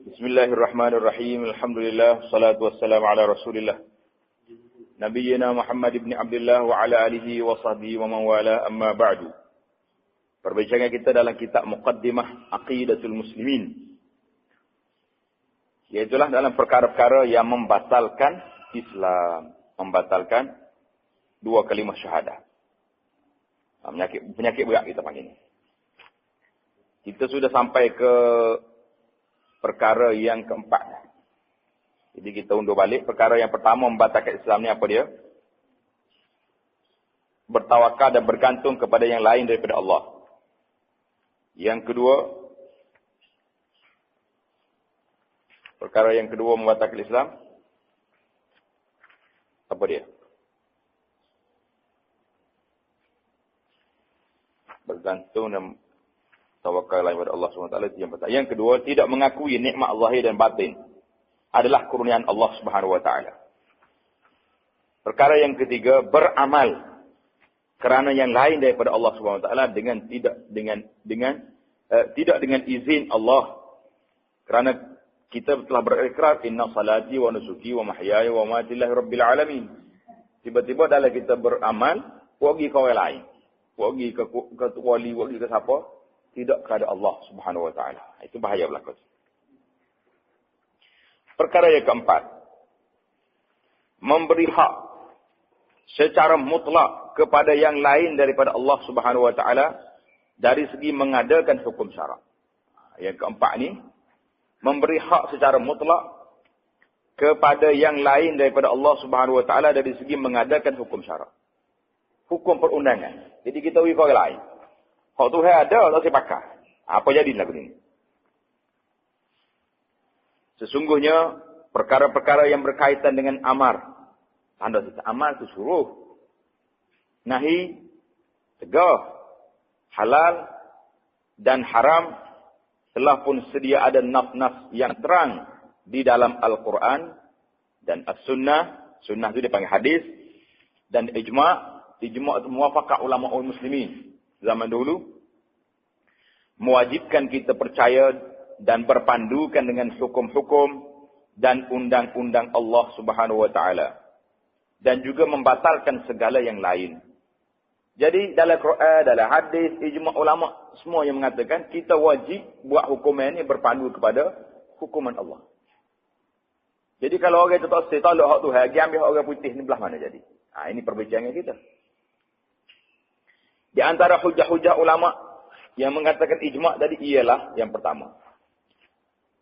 Bismillahirrahmanirrahim. Alhamdulillah. Salatu wassalamu ala Rasulillah. Nabiyyina Muhammad ibn Abdullah wa ala alihi wa sahbihi wa man wala, amma ba'du. Perbincangan kita dalam kitab Muqaddimah Aqidatul Muslimin. Iaitulah dalam perkara-perkara yang membatalkan Islam. Membatalkan dua kalimah syahadah. Penyakit berat kita panggil ini. Kita sudah sampai ke perkara yang keempat. Jadi kita undur balik. Perkara yang pertama membatalkan Islam ni apa dia? Bertawakal dan bergantung kepada yang lain daripada Allah. Yang kedua, perkara yang kedua membatalkan Islam, apa dia? Bergantung dan tawakal lain kepada Allah SWT. Yang kedua, tidak mengakui nikmat zahir dan batin adalah kurniaan Allah SWT. Perkara yang ketiga, beramal kerana yang lain daripada Allah SWT tidak dengan izin Allah. Kerana kita telah berikrar, inna salati wa nusuki wa mahyaya wa mamati lillahi rabbil alamin. Tiba-tiba dalam kita beramal, pergi ke orang lain. Pergi ke wali, pergi ke siapa? Tidak kepada Allah Subhanahu wa taala. Itu bahaya berlaku. Perkara yang keempat, memberi hak secara mutlak kepada yang lain daripada Allah Subhanahu wa taala dari segi mengadakan hukum syarak. Yang keempat ni, memberi hak secara mutlak kepada yang lain daripada Allah Subhanahu wa taala dari segi mengadakan hukum syarak. Hukum perundangan. Jadi kita pergi ke orang lain. Hak Tuhan ada, tak saya pakai. Apa jadi lagu ini? Sesungguhnya, perkara-perkara yang berkaitan dengan amar. Tanda kita amar itu suruh. Nahi, tegah. Halal dan haram. Telah pun sedia ada nas-nas yang terang di dalam Al-Quran dan As-Sunnah. Sunnah itu dipanggil hadis. Dan ijma'. Ijma' itu muwafaqah ulama' muslimin. Zaman dulu, mewajibkan kita percaya dan berpandukan dengan hukum-hukum dan undang-undang Allah Subhanahu wa taala. Dan juga membatalkan segala yang lain. Jadi dalam Quran, dalam hadis, ijma' ulama' semua yang mengatakan kita wajib buat hukuman ini berpandu kepada hukuman Allah. Jadi kalau orang itu tak tolak hak Tuhan, dia ambil hak orang putih ni belah mana jadi? Ini perbincangan kita. Di antara hujah-hujah ulama yang mengatakan ijma' tadi ialah yang pertama.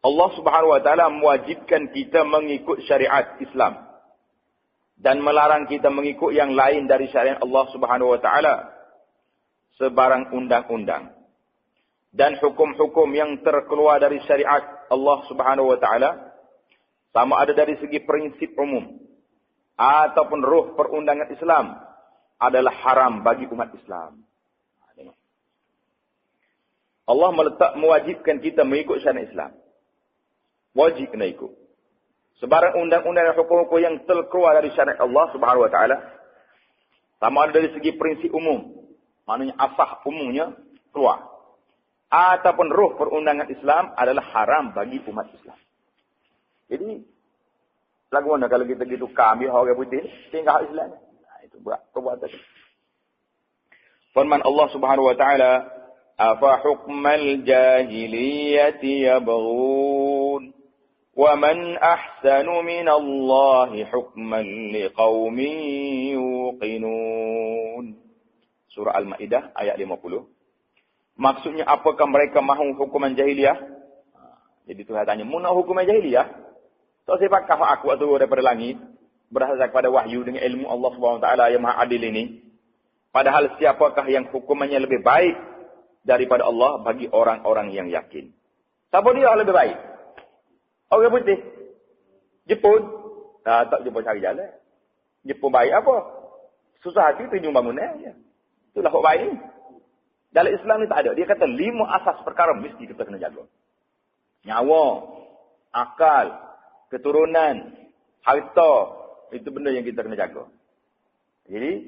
Allah Subhanahu wa taala mewajibkan kita mengikut syariat Islam dan melarang kita mengikut yang lain dari syariat Allah Subhanahu wa taala sebarang undang-undang dan hukum-hukum yang terkeluar dari syariat Allah Subhanahu wa taala sama ada dari segi prinsip umum ataupun ruh perundangan Islam adalah haram bagi umat Islam. Allah mewajibkan kita mengikut syariat Islam. Wajib kena ikut. Sebarang undang-undang dan hukum-hukum yang terkeluar dari syariat Allah Subhanahu wa taala sama ada dari segi prinsip umum, maknanya asas umumnya keluar, ataupun ruh perundangan Islam adalah haram bagi umat Islam. Jadi lagu mana kalau kita gitu ambil orang putih tinggal Islam. Itu berat perbuatan. Firman Allah Subhanahu wa taala, "Afa hukmal jahiliyati yabghun wa man ahsanu minallahi hukman liqaumin yuqinun." Surah Al-Maidah ayat 50. Maksudnya apakah mereka mahu hukuman jahiliyah? Jadi Tuhan tanya, "Muna hukuman jahiliyah?" Tak saya pakai hak aku turun daripada langit berdasarkan kepada wahyu dengan ilmu Allah Subhanahu wa taala yang Maha Adil ini. Padahal siapakah yang hukumannya lebih baik daripada Allah bagi orang-orang yang yakin? Siapa dia lebih baik? Orang putih. Jepun. Tak Jepun cari jalan. Jepun baik apa? Susah hati tunjuk bangunan. Itulah hak baik. Dalam Islam ni tak ada. Dia kata 5 asas perkara mesti kita kena jaga. Nyawa, akal, keturunan, harta. Itu benda yang kita kena jaga. Jadi,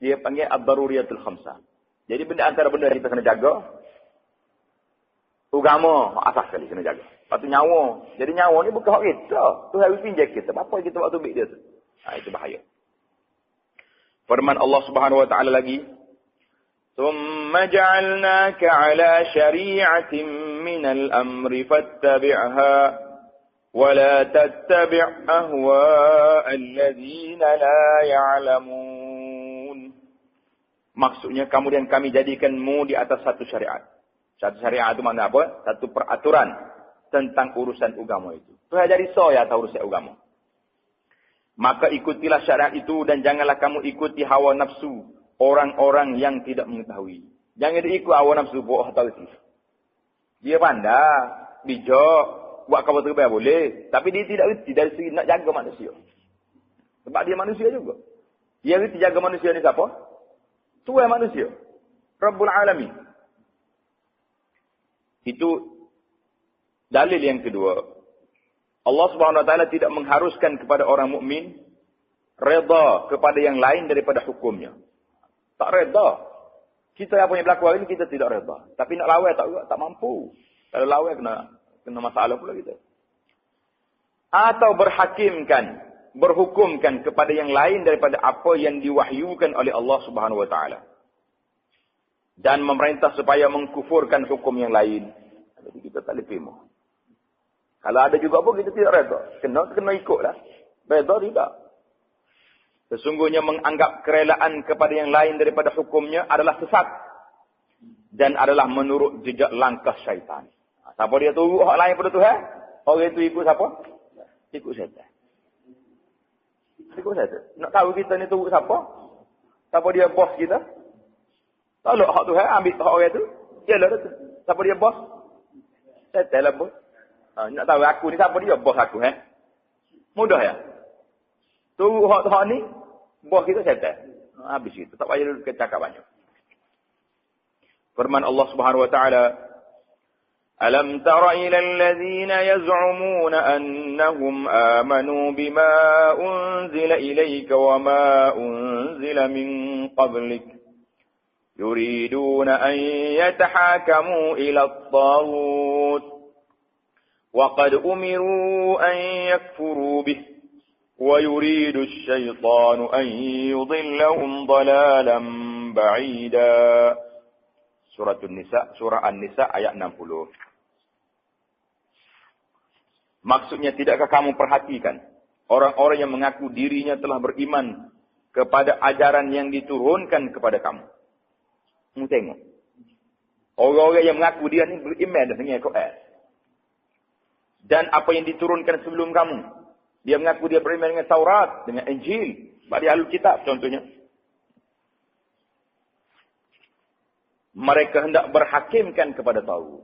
dia panggil ad-daruriyatul khamsah. Jadi, antara benda yang kita kena jaga, Agama asas sekali kena jaga. Lepas tu nyawa. Jadi nyawa ni bukan hak kita. Tu harus pinjam kita. Apa kita buat tubik dia tu? Itu bahaya. Firman Allah Subhanahu wa taala lagi, "Tsumma ja'alnaka 'ala syari'atin minal amri fattabi'ha wa la tattabi' ahwa'al ladzina la ya'lamun." Maksudnya kemudian kami jadikanmu di atas satu syariat. Satu syariat itu makna apa? Satu peraturan tentang urusan agama itu. Tu jadi saya tahu urusan agama. Maka ikutilah syariat itu dan janganlah kamu ikuti hawa nafsu orang-orang yang tidak mengetahui. Jangan diikut hawa nafsu buat tahu itu. Dia pandai, bijak, buat kabar terbaik boleh, tapi dia tidak reti dari segi nak jaga manusia. Sebab dia manusia juga. Dia reti jaga manusia ni siapa? Tuhan manusia. Rabbul Alamin. Itu dalil yang kedua. Allah Subhanahu wa taala tidak mengharuskan kepada orang mukmin redha kepada yang lain daripada hukumnya. Tak redha. Kita yang punya berlaku hari ini kita tidak redha. Tapi nak lawan tak mampu. Kalau lawan kena masalah pula kita. Atau berhukumkan kepada yang lain daripada apa yang diwahyukan oleh Allah Subhanahu wa taala. Dan memerintah supaya mengkufurkan hukum yang lain. Jadi kita tak boleh terima. Kalau ada juga pun kita tidak redha. Kena ikutlah. Redha tidak. Sesungguhnya menganggap kerelaan kepada yang lain daripada hukumnya adalah sesat. Dan adalah menurut jejak langkah syaitan. Siapa dia turut hak lain pada Tuhan? Orang itu ikut siapa? Ikut syaitan. Ikut syaitan. Nak tahu kita ni turut siapa? Siapa dia bos kita? Kalau hak Tuhan ambil hak orang itu. Yalah tu. Siapa dia bos? Syaitan lah bos. Nak tahu aku ni siapa dia? Bos aku. Mudah ya? Turut hak ni, bos kita syaitan. Habis itu. Tak payah dulu kita cakap banyak. Firman Allah Subhanahu wa taala, "Alam tara ila alladhina yaz'umuna annahum amanu bima unzila ilayka wa ma unzila min qablik. Yuriduna an yatahakamu ila at-taghut. وَقَدْ أُمِرُوا أَنْ يَكْفُرُوا بِهِ وَيُرِيدُ الشَّيْطَانُ أَنْ يُضِلَّهُمْ ضَلَالًا بَعِيدًا. Surah An-Nisa ayat 60. Maksudnya tidakkah kamu perhatikan orang-orang yang mengaku dirinya telah beriman kepada ajaran yang diturunkan kepada kamu. Kamu tengok. Orang-orang yang mengaku dia ni beriman dengan Quran. Dan apa yang diturunkan sebelum kamu. Dia mengaku dia beriman dengan Taurat, dengan Injil. Sebab dia Ahlul Kitab contohnya. Mereka hendak berhakimkan kepada Taurat.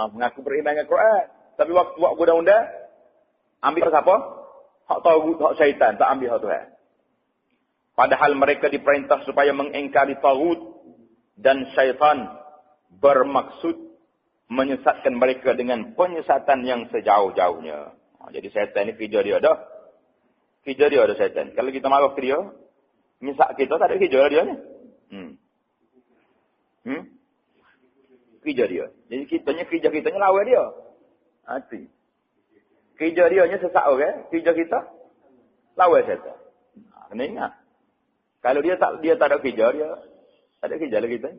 Mengaku beriman dengan Quran. Tapi waktu buat undang-undang, ambil siapa? Hak Taurat, hak syaitan. Tak ambil hak Tuhan. Padahal mereka diperintah supaya mengingkari Taurat dan syaitan bermaksud menyesatkan mereka dengan penyesatan yang sejauh-jauhnya. Jadi syaitan ni kerja dia dah. Kerja dia dah syaitan. Kalau kita marah ke dia, menyesat kita tak ada kerja dia ni. Kerja dia. Jadi kerja-kitanya lawan dia. Hati. Kerja dia nya sesak orang, kerja kita lawan syaitan. Kena ingat. Kalau dia tak ada kerja, dia tak ada kerja lah kita.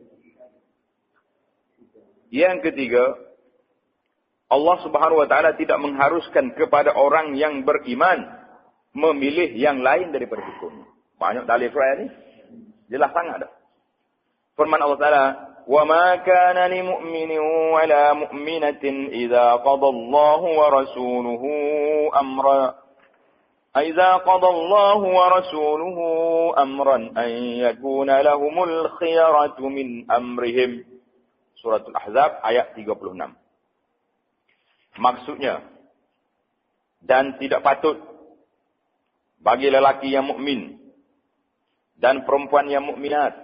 Yang ketiga, Allah Subhanahu wa taala tidak mengharuskan kepada orang yang beriman memilih yang lain daripada hukum. Banyak dalil Quran ni. Jelas sangat dah. Firman Allah Taala, "Wa ma kana lil mu'minin wa la mu'minatin idza qada Allahu wa rasuluhu amra idza qada Allahu wa rasuluhu amran an yakuna lahumul khiyaratu min amrihim." Suratul Ahzab ayat 36. Maksudnya, dan tidak patut bagi lelaki yang mukmin dan perempuan yang mukminat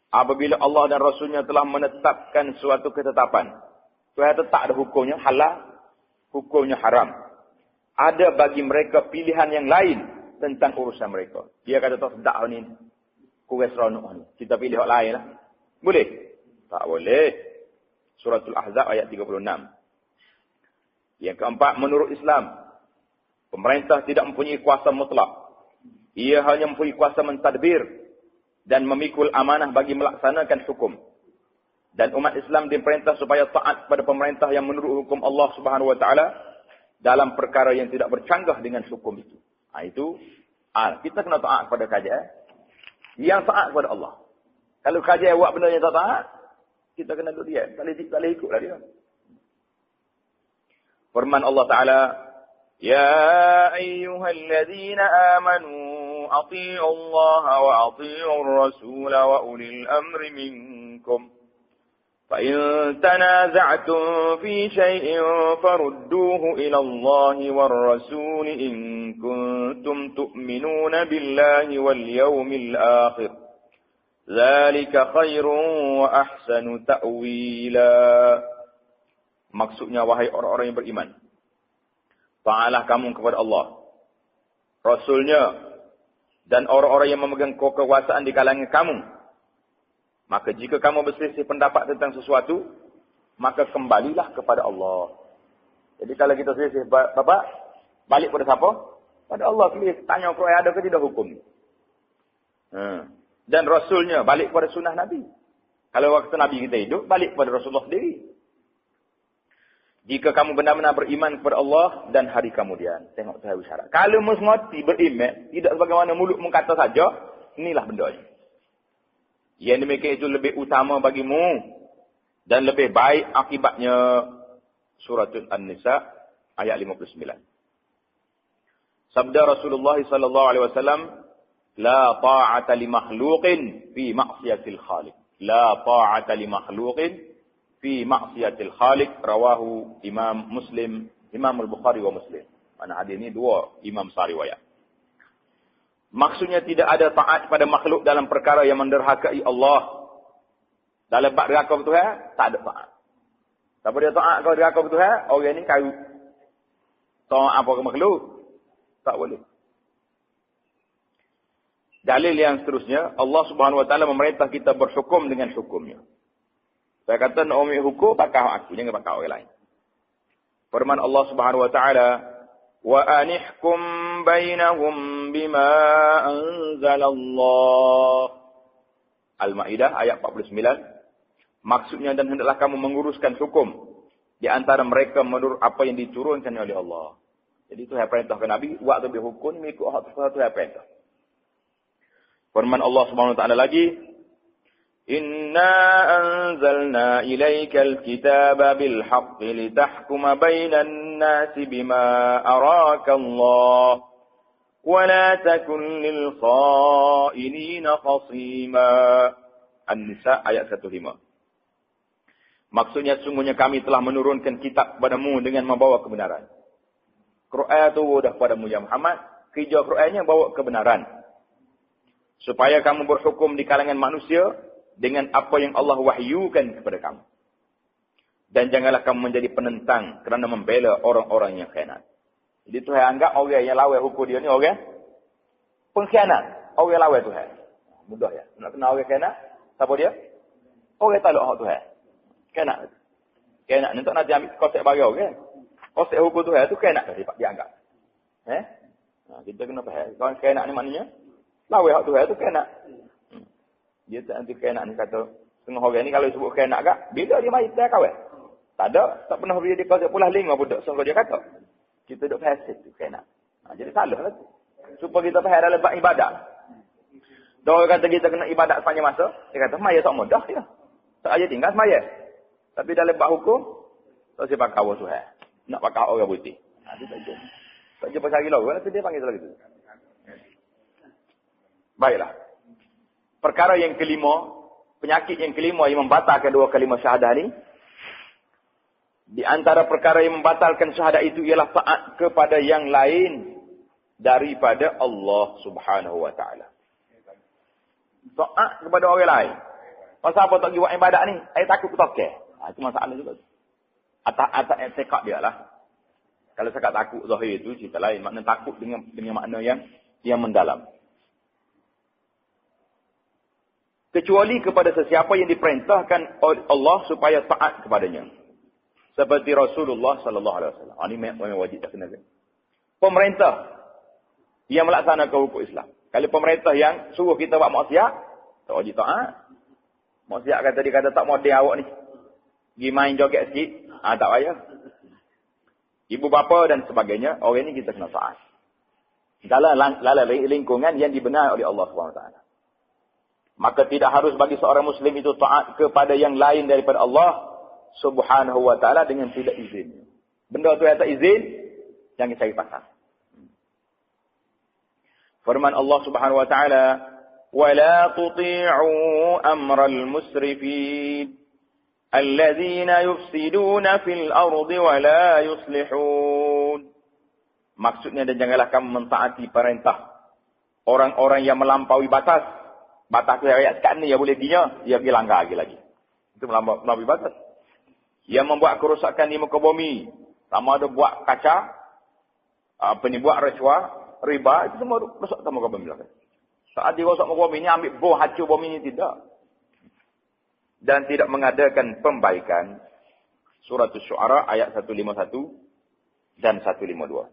apabila Allah dan Rasulnya telah menetapkan suatu ketetapan. Tuhan tetap ada hukumnya halal, hukumnya haram. Ada bagi mereka pilihan yang lain tentang urusan mereka. Dia kata tak sedap ni, kurang seronok ni. Kita pilih hak lain lah. Boleh? Tak boleh. Suratul Ahzab ayat 36. Yang keempat, menurut Islam, pemerintah tidak mempunyai kuasa mutlak. Ia hanya mempunyai kuasa mentadbir dan memikul amanah bagi melaksanakan hukum. Dan umat Islam diperintah supaya taat pada pemerintah yang menurut hukum Allah Subhanahu wa taala dalam perkara yang tidak bercanggah dengan hukum itu. Itu kita kena taat kepada kerajaan yang taat kepada Allah. Kalau kerajaan buat benda yang tak taat, kita kena duduk diam. Tak boleh ikutlah dia. Firman Allah Taala, "Ya ayyuhalladzina amanu athi'u Allah wa athi'ur rasul wa ulil amri minkum. فَإِن تَنَازَعْتُمْ فِي شَيْءٍ فَرُدُّوهُ إِلَى اللَّهِ وَالرَّسُولِ إِن كُنتُمْ تُؤْمِنُونَ بِاللَّهِ وَالْيَوْمِ الْآخِرِ ذَلِكَ خَيْرٌ وَأَحْسَنُ تَأْوِيلًا." Maksudnya, wahai orang-orang yang beriman, taatlah kamu kepada Allah, Rasulnya, dan orang-orang yang memegang kekuasaan di kalangan kamu. Maka jika kamu berselisih pendapat tentang sesuatu, maka kembalilah kepada Allah. Jadi kalau kita selisih, Bapak, balik pada siapa? Pada Allah. Tanya Quran ada ke tidak hukum. Dan Rasulnya, balik kepada sunnah Nabi. Kalau waktu Nabi kita hidup, balik kepada Rasulullah sendiri. Jika kamu benar-benar beriman kepada Allah dan hari kemudian. Tengok tahu syarat. Kalau musmati beriman, tidak sebagaimana mulut mengkata saja, inilah bendanya. Yang demikian itu lebih utama bagimu dan lebih baik akibatnya. Suratul An-Nisa ayat 59. Sabda Rasulullah sallallahu alaihi wasallam, "La ta'ata li makhluqin fi ma'siyatil khaliq." La ta'ata li makhluqin fi ma'siyatil khaliq, rawahu Imam Muslim, Imam Al-Bukhari wa Muslim. Mana hadis ini dua imam sah riwayat. Maksudnya tidak ada taat pada makhluk dalam perkara yang menderhakai Allah. Dalam bab derhaka ke Tuhan, tak ada taat. Siapa dia taat kalau derhaka ke Tuhan, orang ni kayu. Taat apa ke makhluk? Tak boleh. Dalil yang seterusnya, Allah Subhanahu wa taala memerintah kita berhukum dengan hukumnya. Saya kata nak ambil hukum, bakal aku, jangan bakal orang lain. Firman Allah Subhanahu wa taala, "Wa anihkum bainahum bima anzalallah." Al-Maidah ayat 49. Maksudnya, dan hendaklah kamu menguruskan hukum di antara mereka menurut apa yang diturunkan oleh Allah. Jadi Tuhan perintahkan Nabi, waktu berhukum ni ikut hak Tuhan perintah. Firman Allah Subhanahu wa taala lagi, "Inna anzalna ilaikal kitaba bil haqqi litahkuma bainan nasi bima araka Allah wa la takun lil kha'inina khasima." An-Nisa ayat 15. Maksudnya, sungguhnya kami telah menurunkan kitab kepadamu dengan membawa kebenaran. Quran itu sudah kepadamu ya Muhammad, kerja Qurannya bawa kebenaran. Supaya kamu berhukum di kalangan manusia dengan apa yang Allah wahyukan kepada kamu. Dan janganlah kamu menjadi penentang kerana membela orang-orang yang khianat. Jadi Tuhan anggap orang yang lawan hukum dia ni orang pengkhianat. Orang lawan Tuhan. Mudah ya. Nak kenal orang khianat? Siapa dia? Orang tak lawan Tuhan. Khianat. Khianat ni tak nak ambil konsep bagi orang. Konsep hukum Tuhan tu khianat dia anggap. Kita kena faham. Kalau khianat ni maknanya lawan hak Tuhan tu khianat. Dia tak nanti khianat ni kata, setengah orang ni kalau sebut khianat kak, bila dia mari dia kawan? Tak ada, tak pernah dia kata pulah 5 budak sangka dia kata. Kita duk fasik tu khianat. Jadi salah lah tu. Supaya kita faham dalam bab ibadat. Dia orang kata kita kena ibadat sepanjang masa, dia kata maya tak mudah dia. Tak aja tinggal semaya. Tapi dalam bab hukum, tak siapa kawan Tuhan. Nak pakai orang putih. Dia tak jumpa. Tak jumpa cari lawan, nanti dia panggil lagi tu. Baiklah. Perkara yang kelima, penyakit yang kelima yang membatalkan dua kalimah syahadah ni, di antara perkara yang membatalkan syahadah itu ialah taat kepada yang lain daripada Allah Subhanahu wa taala. Taat kepada orang lain. Pasal apa tak pergi buat ibadat ni? Saya takut ketokeh. Itu masalah juga. Atas etikad dia lah. Kalau saya takut zahir itu cerita lain. Makna takut dengan makna yang mendalam. kecuali kepada sesiapa yang diperintahkan oleh Allah supaya taat kepadanya. Seperti Rasulullah sallallahu alaihi wasallam. Ini memang wajib tak kena. Pemerintah yang melaksanakan hukum Islam. Kalau pemerintah yang suruh kita buat maksiat, tak wajib taat. Maksiat kata dia kata tak model awak ni. Pergi main joget sikit, tak payah. Ibu bapa dan sebagainya, orang ni kita kena taat. Dalam lingkungan yang dibenarkan oleh Allah SWT. Maka tidak harus bagi seorang Muslim itu taat kepada yang lain daripada Allah Subhanahu wa ta'ala dengan tidak izin. Benda tu yang tak izin, jangan cari pasal. Firman Allah Subhanahu wa ta'ala, وَلَا تُطِيعُوا أَمْرَ الْمُسْرِفِينَ الَّذِينَ يُفْسِدُونَ فِي الْأَرْضِ وَلَا يُصْلِحُونَ. Maksudnya, dan janganlah kamu mentaati perintah orang-orang yang melampaui batas. Batas tu ayat sekarang ni, yang boleh dia pergi langgar lagi. Itu melampaui batas. Yang membuat kerosakan di muka bumi. Sama ada buat kaca, buat rasuah, riba, itu semua rosak ke muka bumi. Saat dia rosak muka bumi ni, ambil bom hancur bumi ni, tidak. Dan tidak mengadakan pembaikan. Surah Asy-Syu'ara ayat 151 dan 152.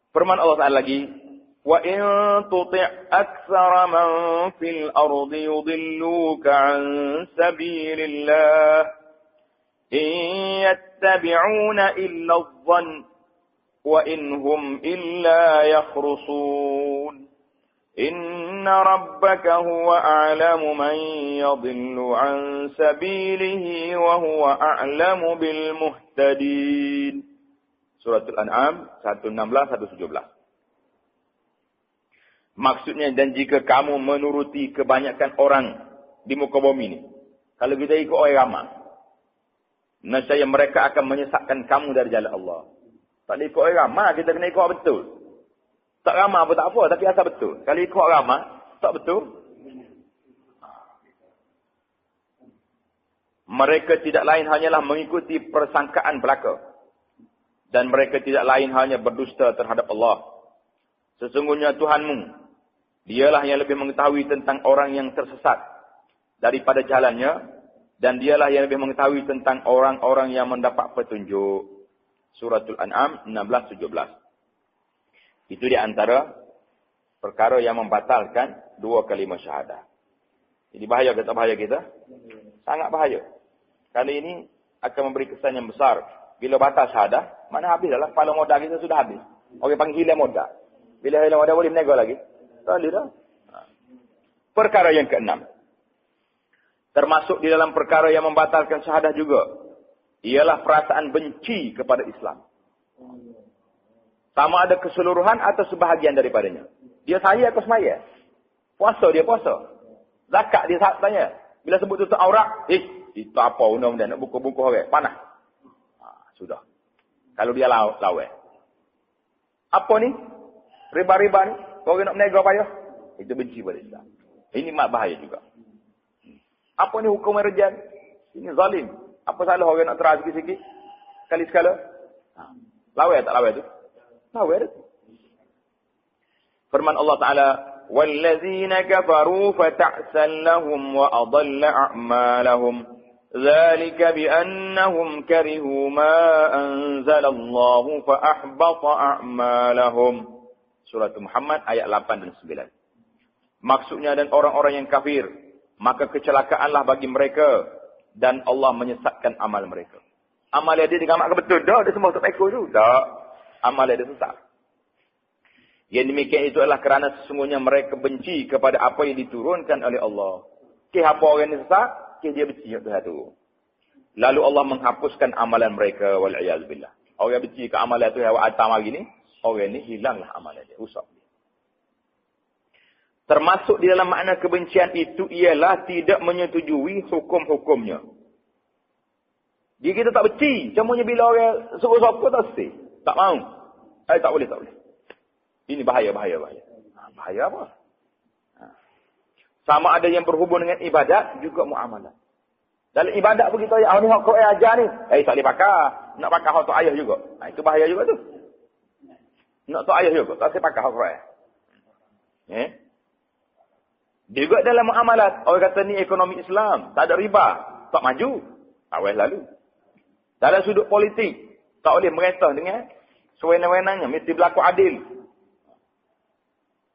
Firman Allah Ta'ala lagi, وَإِن تُطِعْ أَكْثَرَ مَنْ فِي الْأَرْضِ يُضِلُّوكَ عَنْ سَبِيلِ اللَّهِ إِنْ يَتَّبِعُونَ إِلَّا الظَّنَّ وَإِنْ هُمْ إِلَّا يَخْرُصُونَ إِنَّ رَبَّكَ هُوَ أَعْلَمُ مَنْ يَضِلُّ عَنْ سَبِيلِهِ وَهُوَ أَعْلَمُ بِالْمُهْتَدِينَ. Surah Al-An'am 116-117. Maksudnya, dan jika kamu menuruti kebanyakan orang di muka bumi ini, kalau kita ikut orang ramai, nescaya mereka akan menyesatkan kamu dari jalan Allah. Tak boleh ikut orang ramai, kita kena ikut betul. Tak ramai pun tak apa, tapi asal betul. Kalau ikut orang ramai, tak betul. Mereka tidak lain hanyalah mengikuti persangkaan belaka. Dan mereka tidak lain hanya berdusta terhadap Allah. Sesungguhnya Tuhanmu, dialah yang lebih mengetahui tentang orang yang tersesat daripada jalannya, dan dialah yang lebih mengetahui tentang orang-orang yang mendapat petunjuk. Suratul An'am 16-17. Itu di antara perkara yang membatalkan 2 kalimah syahadah. Jadi bahaya ke tak bahaya kita? Sangat bahaya. Kali ini akan memberi kesan yang besar. Bila batal syahadah, mana habis dah lah. Kepala modal kita sudah habis. Orang panggil hilang modal. Bila hilang modal boleh menego lagi? Tak boleh dah. Perkara yang keenam. Termasuk di dalam perkara yang membatalkan syahadah juga, ialah perasaan benci kepada Islam. Sama ada keseluruhan atau sebahagian daripadanya. Dia saya atau semaya. Puasa dia puasa. Zakat dia tanya. Bila sebut tutup aurat, itu apa undang-undang nak buku-buku orang? Panah. Sudah. Kalau dia lawai. Apa ni? Riba-riba ni? Orang nak menego payah? Itu benci pada Islam. Ini mak bahaya juga. Apa ni hukum rejam? Ini zalim. Apa salah orang nak teras sikit-sikit? Kali sekala? Lawai tak lawai tu? Lawai tu. Firman Allah Ta'ala, وَالَّذِينَ كَفَرُوا فَتَعْسًا لَهُمْ وَأَضَلَّ أَعْمَالَهُمْ ذَلِكَ بِأَنَّهُمْ كَرِهُوا مَا أَنزَلَ اللَّهُ فَأَحْبَطَ أَعْمَالَهُمْ. Surah Muhammad ayat 8 dan 9. Maksudnya, dan orang-orang yang kafir, maka kecelakaanlah bagi mereka, dan Allah menyesatkan amal mereka. Amal dia digamak ke betul? Dah, dia semua tak ekor tu. Tak. Amal dia sesat. Yang demikian itu adalah kerana sesungguhnya mereka benci kepada apa yang diturunkan oleh Allah. Apa orang ini sesat? Dia benci Tuhan tu. Lalu Allah menghapuskan amalan mereka. Wal'iyazbillah. Orang yang benci ke amalan tu yang atam hari ni, orang ini hilanglah amalan dia. Rusak dia. Termasuk di dalam makna kebencian itu ialah tidak menyetujui hukum-hukumnya. Dia kita tak benci. Cumanya bila orang suruh siapa tak sih. Tak mau. Tak boleh, tak boleh. Ini bahaya. Bahaya apa? Sama ada yang berhubung dengan ibadat, juga muamalah. Dalam ibadat pun kita, ni hak kau ajar ni. Tak boleh pakai. Nak pakai hak tu ayah juga. Itu bahaya juga tu. Nak tahu ayah juga. Tak sepakat Quran. Juga dalam muamalat. Orang kata ni ekonomi Islam. Tak ada riba. Tak maju. Tak boleh lalu. Dalam sudut politik. Tak boleh merentah dengan sewenang-wenangnya. Mesti berlaku adil.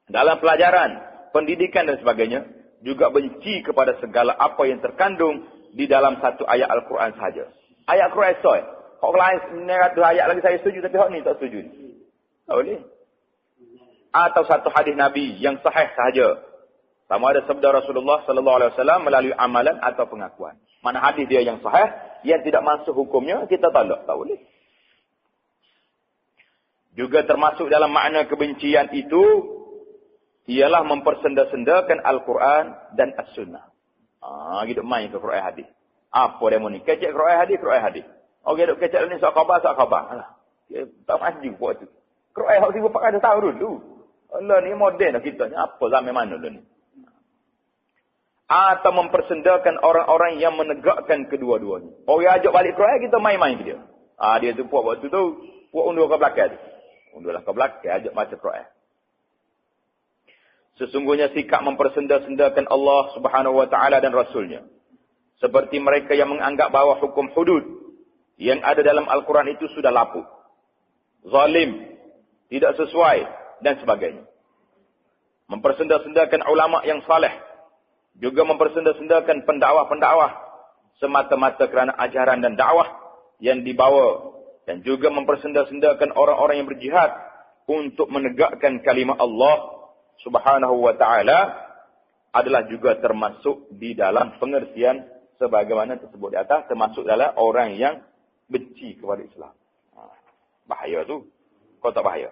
Dalam pelajaran, pendidikan dan sebagainya. Juga benci kepada segala apa yang terkandung di dalam satu ayat Al-Quran sahaja. Ayat Al-Quran soal. Hak lain 900 ayat lagi saya setuju. Tapi hak ni tak setuju. Tak boleh. Atau satu hadis Nabi yang sahih sahaja. Sama ada sabda Rasulullah sallallahu alaihi wasallam melalui amalan atau pengakuan. Mana hadis dia yang sahih, yang tidak masuk hukumnya, kita tolak. Tak boleh. Juga termasuk dalam makna kebencian itu, ialah mempersenda-sendakan Al-Quran dan As-Sunnah. Gitu main ke Quran hadis. Apa demo ni? Kecek Quran hadis. Orang duk kecek ni sok khabar. Alah. Tak maju buat tu. Quran hak 1400 tahun dulu. Allah ni moden dah kita ni. Apa zaman mana dulu ni? Atau mempersendakan orang-orang yang menegakkan kedua-duanya. Orang ajak balik Quran, kita main-main ke dia. Dia tu puak waktu tu, puak undur ke belakang tu. Undurlah ke belakang, ajak baca Quran. Sesungguhnya sikap mempersenda-sendakan Allah Subhanahu wa taala dan Rasulnya. Seperti mereka yang menganggap bahawa hukum hudud yang ada dalam Al-Quran itu sudah lapuk. Zalim, tidak sesuai dan sebagainya. Mempersenda-sendakan ulama yang saleh. Juga mempersenda-sendakan pendakwah-pendakwah semata-mata kerana ajaran dan dakwah yang dibawa. Dan juga mempersenda-sendakan orang-orang yang berjihad untuk menegakkan kalimah Allah Subhanahu wa ta'ala adalah juga termasuk di dalam pengertian sebagaimana tersebut di atas, termasuk dalam orang yang benci kepada Islam. Bahaya tu. Kau tak bahaya?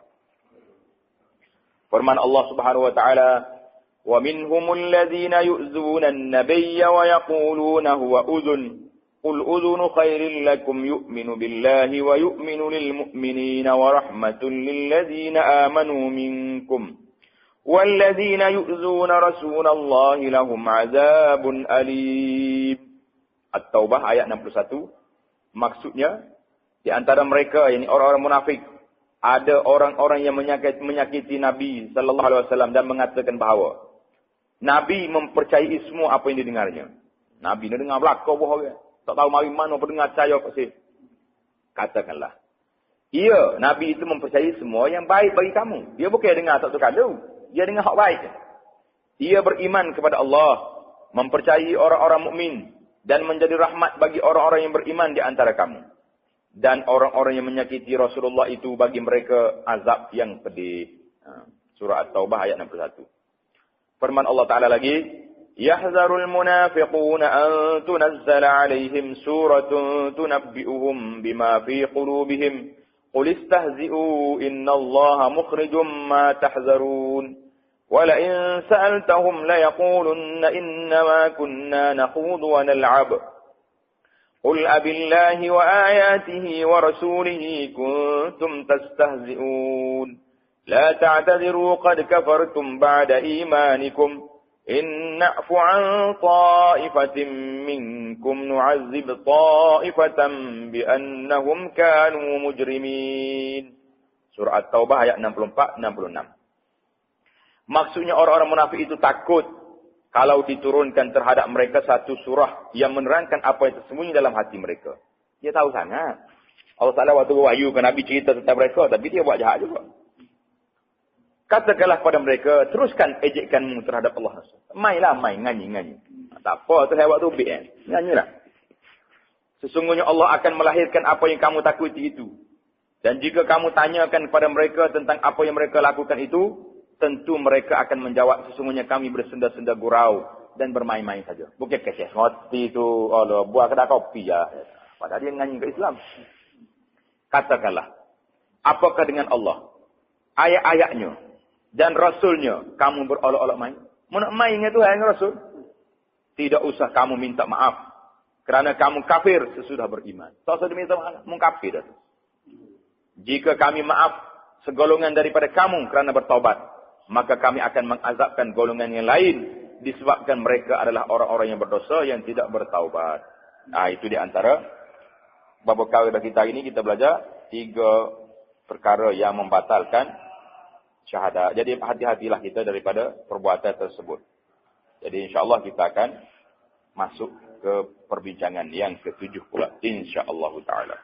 Firman Allah Subhanahu wa ta'ala, وَمِنْهُمُ الَّذِينَ يُؤْذُونَ النَّبِيَّ وَيَقُولُونَ هُوَ أُذُنٌ قُلْ أُذُنُ خَيْرٍ لَكُمْ يُؤْمِنُ بِاللَّهِ وَيُؤْمِنُ لِلْمُؤْمِنِينَ وَرَحْمَةٌ لِلَّذِينَ آمَنُوا مِنْكُمْ وَالَّذِينَ يُؤْذُونَ رَسُولَ اللَّهِ لَهُمْ عَذَابٌ أَلِيمٌ. At-Taubah ayat 61. Maksudnya, di antara mereka, yakni orang-orang munafik, ada orang-orang yang menyakiti Nabi sallallahu alaihi wasallam dan mengatakan bahawa Nabi mempercayai semua apa yang didengarnya. Nabi ni dengar belakang bahawa tak tahu mari mana pendengar saya pasti. Katakanlah, ya, Nabi itu mempercayai semua yang baik bagi kamu. Dia bukan dengar satu kali. Dia dengar hak baik. Ia beriman kepada Allah, mempercayai orang-orang mukmin dan menjadi rahmat bagi orang-orang yang beriman di antara kamu. Dan orang-orang yang menyakiti Rasulullah itu bagi mereka azab yang pedih. Surah At-Taubah ayat 61. Firman Allah Ta'ala lagi, Yahzarul munafiquna an tunazzala alaihim suratun tunabbi'uhum bima fi qulubihim. Qul istahzi'u innallaha mukhrijum ma tahzarun. Wala'in sa'altahum layaqulunna innama kunna nakhudu wa nal'ab. Qul abillahi wa ayatihi wa rasulihi kuntum tastahzi'un. La ta'tadiru qad kafartum ba'da imanikum. In na'fu an ta'ifatin minkum nu'azzib ta'ifatan bi'annahum kanu mujrimin. Surah At-Taubah ayat 64-66. Maksudnya orang-orang munafik itu takut kalau diturunkan terhadap mereka satu surah yang menerangkan apa yang tersembunyi dalam hati mereka. Dia tahu sangat. Allah Ta'ala waktu wahyu ke Nabi cerita tentang mereka, tapi dia buat jahat juga. Katakanlah kepada mereka, teruskan ejekanmu terhadap Allah Rasul. Mainlah, nganyi. Tak apa, tu saya waktu ubik kan. Nyanyilah. Sesungguhnya Allah akan melahirkan apa yang kamu takuti itu. Dan jika kamu tanyakan kepada mereka tentang apa yang mereka lakukan itu, tentu mereka akan menjawab, sesungguhnya kami bersenda-senda gurau dan bermain-main saja. Bukan keceh roti tu, Allah, buah kedai kopi ya. Padahal dia nganyi ke Islam. Katakanlah, apakah dengan Allah, ayat-ayatnya, dan Rasulnya, kamu berolok-olok main? Mau nak main dengan Tuhan dan Rasul? Tidak usah kamu minta maaf. Kerana kamu kafir sesudah beriman. Tak usah diminta maaf, kamu kafir dah. Jika kami maaf segolongan daripada kamu kerana bertaubat, maka kami akan mengazabkan golongan yang lain disebabkan mereka adalah orang-orang yang berdosa yang tidak bertaubat. Itu di antara bab perkara kita hari ini kita belajar 3 perkara yang membatalkan syahadat. Jadi hati-hatilah kita daripada perbuatan tersebut. Jadi insya-Allah kita akan masuk ke perbincangan yang ke-7 pula. Insya-Allah taala.